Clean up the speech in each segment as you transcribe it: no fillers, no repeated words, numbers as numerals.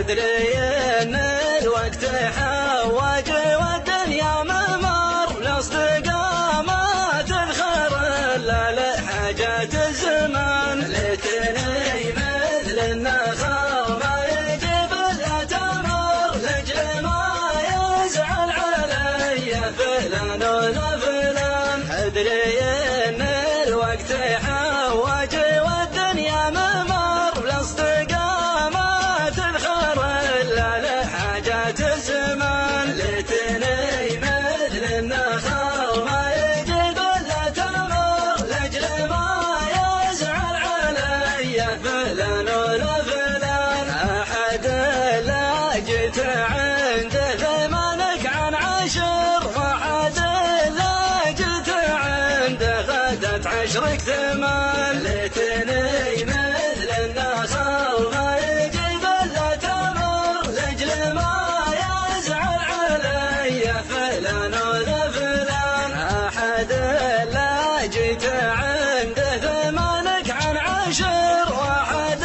أدري إن الوقت حوج والدنيا ممر لاستقامة تذخر إلا لحاجات الزمان ليتني مثل النخل ما يجيب إلا تمر لأجل ما يزعل علي فلان ولا فلان أدري إن الوقت حوج والدنيا ممر لاستقامة تذخر إلا لحاجات الزمان ليتني مثل النخل ما يجيب إلا تمر لأجل ما يزعل علي فلان ولا فلان أحد لا جيت عنده ثمنك عن عشر وأحد لا جيت عنده غدت عشرك ثمان ليتني مثل النخل ما يجيب إلا تمر لأجل ما يزعل علي فلان ولا فلان أحد لا جيت عنده ثمنك عن عشر وأحد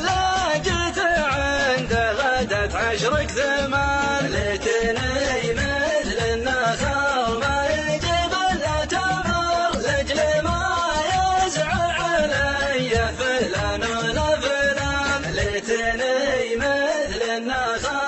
لا جيت عنده غدت عشرك ثمان ليتني مثل النخل ما يجيب إلا تمر لأجل ما يزعل علي فلان ولا فلان ليتني مثل النخل